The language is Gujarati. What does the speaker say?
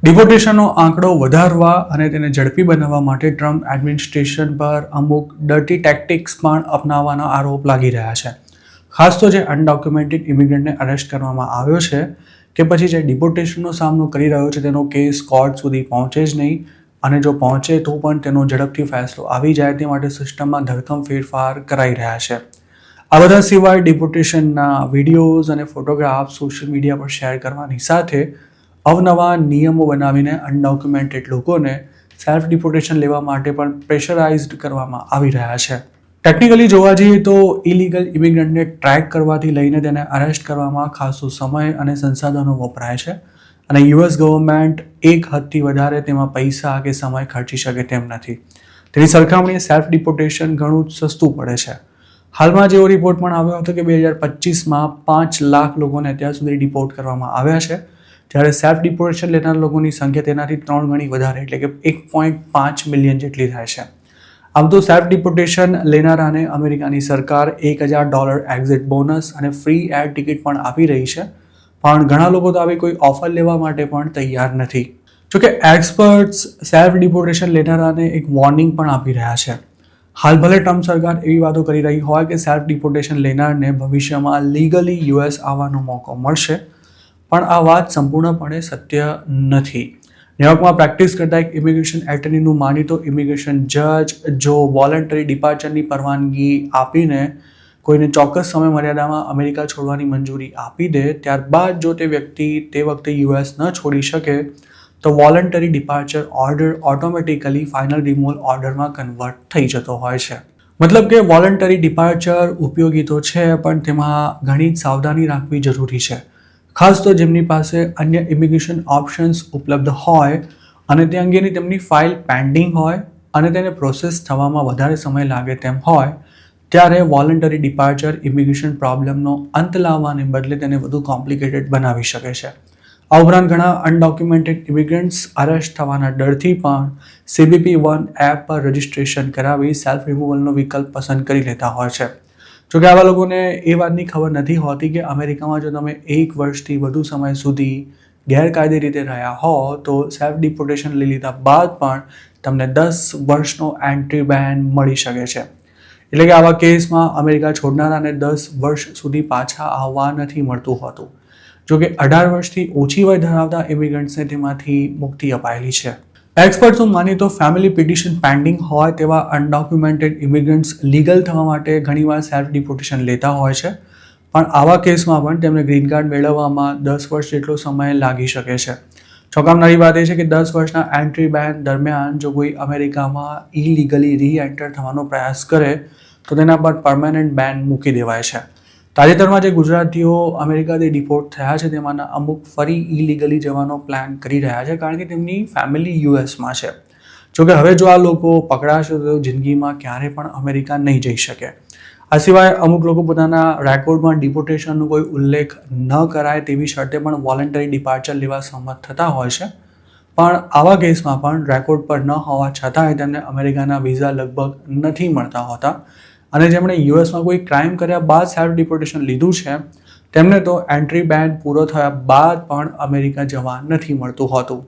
ડિપોર્ટેશનનો આંકડો વધારવા અને તેને ઝડપી બનાવવા માટે ટ્રમ્પ એડમિનિસ્ટ્રેશન પર અમુક ડર્ટી ટેક્ટિક્સ પણ અપનાવવાના આરોપ લાગી રહ્યા છે. ખાસ તો જે અનડોક્યુમેન્ટેડ ઇમિગ્રન્ટને અરેસ્ટ કરવામાં આવ્યો છે કે પછી જે ડિપોર્ટેશનનો સામનો કરી રહ્યો છે તેનો કેસ કોર્ટ સુધી પહોંચે જ નહીં, અને જો પહોંચે તો પણ તેનો ઝડપથી ફેસલો આવી જાય તે માટે સિસ્ટમમાં ધરખમ ફેરફાર કરાઈ રહ્યા છે. આ બધા સિવાય ડિપોર્ટેશનના વિડીયોઝ અને ફોટોગ્રાફ સોશિયલ મીડિયા પર શેર કરવાની સાથે અવનવા નિયમો બનાવીને અનડોક્યુમેન્ટેડ લોકોને સેલ્ફ ડિપોર્ટેશન લેવા માટે પણ પ્રેશરાઇઝ્ડ કરવામાં આવી રહ્યા છે. ટેકનિકલી જોવા જઈએ તો ઇલીગલ ઇમિગ્રન્ટને ટ્રેક કરવાથી લઈને તેને અરેસ્ટ કરવામાં ખાસો સમય અને સંસાધનો વપરાય છે, અને યુએસ ગવર્મેન્ટ એક હદથી વધારે તેમાં પૈસા કે સમય ખર્ચી શકે તેમ નથી. તેની સરખામણીએ સેલ્ફ ડિપોર્ટેશન ઘણું જ સસ્તું પડે છે. હાલમાં જેવો રિપોર્ટ પણ આવ્યો હતો કે 2025માં 5 લાખ લોકોને અત્યાર સુધી ડિપોર્ટ કરવામાં આવ્યા છે, જ્યારે સેલ્ફ ડિપોર્ટેશન લેનાર લોકોની સંખ્યા તેનાથી 3 ગણી વધારે એટલે કે 1.5 મિલિયન જેટલી થાય છે. આમ તો સેલ્ફ ડિપોર્ટેશન લેનારાને અમેરિકાની સરકાર $1,000 એક્ઝિટ બોનસ અને ફ્રી એર ટિકિટ પણ આપી રહી છે, પણ ઘણા લોકો તો આવી કોઈ ઓફર લેવા માટે પણ તૈયાર નથી. જોકે એક્સપર્ટ્સ સેલ્ફ ડિપોર્ટેશન લેનારાને એક વોર્નિંગ પણ આપી રહ્યા છે. હાલ ભલે ટ્રમ્પ સરકાર એવી વાતો કરી રહી હોય કે સેલ્ફ ડિપોર્ટેશન લેનારને ભવિષ્યમાં લીગલી યુએસ આવવાનો મોકો મળશે, પણ આ વાત સંપૂર્ણપણે સત્ય નથી. ન્યુયોર્કમાં પ્રેક્ટિસ કરતા એક ઇમિગ્રેશન એટર્નીનું માની તો ઇમિગ્રેશન જજ જો વોલન્ટરી ડિપાર્ચરની પરવાનગી આપીને કોઈને ચોક્કસ સમય મર્યાદામાં અમેરિકા છોડવાની મંજૂરી આપી દે, ત્યારબાદ જો તે વ્યક્તિ તે વખતે યુએસ ન છોડી શકે તો voluntary departure order automatically final removal ઓર્ડરમાં કન્વર્ટ થઈ જતો હોય છે. મતલબ કે વોલન્ટરી ડિપાર્ચર ઉપયોગી તો છે, પણ તેમાં ઘણી જ સાવધાની રાખવી જરૂરી છે. ખાસ તો જેમની પાસે અન્ય ઇમિગ્રેશન ઓપ્શન્સ ઉપલબ્ધ હોય અને તે અંગેની તેમની ફાઇલ પેન્ડિંગ હોય અને તેને પ્રોસેસ થવામાં વધારે સમય લાગે તેમ હોય, ત્યારે વોલન્ટરી ડિપાર્ચર ઇમિગ્રેશન પ્રોબ્લેમનો અંત લાવવાને બદલે તેને વધુ કોમ્પ્લિકેટેડ બનાવી શકે છે. આ ઉપરાંત ઘણા અનડોક્યુમેન્ટેડ ઇમિગ્રન્ટ્સ અરેસ્ટ થવાના ડરથી પણ CBP-1 એપ પર રજિસ્ટ્રેશન કરાવી સેલ્ફ રિમૂવલનો વિકલ્પ પસંદ કરી લેતા હોય છે. જોકે આવા લોકોને એ વાતની ખબર નથી હોતી કે અમેરિકામાં જો તમે 1 વર્ષથી વધુ સમય સુધી ગેરકાયદે રીતે રહ્યા હો તો સેલ્ફ ડિપોર્ટેશન લઈ લીધા બાદ પણ તમને 10 વર્ષનો એન્ટ્રી બેન મળી શકે છે. એટલે કે આવા કેસમાં અમેરિકા છોડનારાને 10 વર્ષ સુધી પાછા આવવા નથી મળતું હોતું. જોકે 18 વર્ષથી ઓછી વય ધરાવતા ઇમિગ્રન્ટ્સને તેમાંથી મુક્તિ અપાયેલી છે. એક્સપર્ટ્સનું માની તો ફેમિલી પિટિશન પેન્ડિંગ હોય તેવા અનડોક્યુમેન્ટેડ ઇમિગ્રન્ટ્સ લીગલ થવા માટે ઘણીવાર સેલ્ફ ડિપોર્ટેશન લેતા હોય છે, પણ આવા કેસમાં પણ તેમને ગ્રીન કાર્ડ મેળવવામાં 10 વર્ષ જેટલો સમય લાગી શકે છે. ચોંકાવનારી વાત એ છે કે 10 વર્ષના એન્ટ્રી બેન દરમિયાન જો કોઈ અમેરિકામાં ઇલીગલી રીએન્ટર થવાનો પ્રયાસ કરે તો તેના પર પરમેનન્ટ બેન મૂકી દેવાય છે. તાજેતરમાં જે ગુજરાતીઓ અમેરિકાથી ડિપોર્ટ થયા છે તેમાંના અમુક ફરી ઇલીગલી જવાનો પ્લાન કરી રહ્યા છે, કારણ કે તેમની ફેમિલી યુએસમાં છે. જોકે હવે જો આ લોકો પકડાશે તો જિંદગીમાં ક્યારે પણ અમેરિકા નહીં જઈ શકે. આ સિવાય અમુક લોકો પોતાના રેકોર્ડમાં ડિપોર્ટેશનનો કોઈ ઉલ્લેખ ન કરાય તેવી શરતે પણ વોલન્ટરી ડિપાર્ચર લેવા સહમત થતા હોય છે, પણ આવા કેસમાં પણ રેકોર્ડ પર ન હોવા છતાંય તેમને અમેરિકાના વિઝા લગભગ નથી મળતા હોતા, અને જેમણે યુએસમાં કોઈ ક્રાઇમ કર્યા બાદ સેલ્ફ ડિપોર્ટેશન લીધું છે તેમને તો એન્ટ્રી બેન પૂરો થયા બાદ પણ અમેરિકા જવા નથી મળતું હોતું.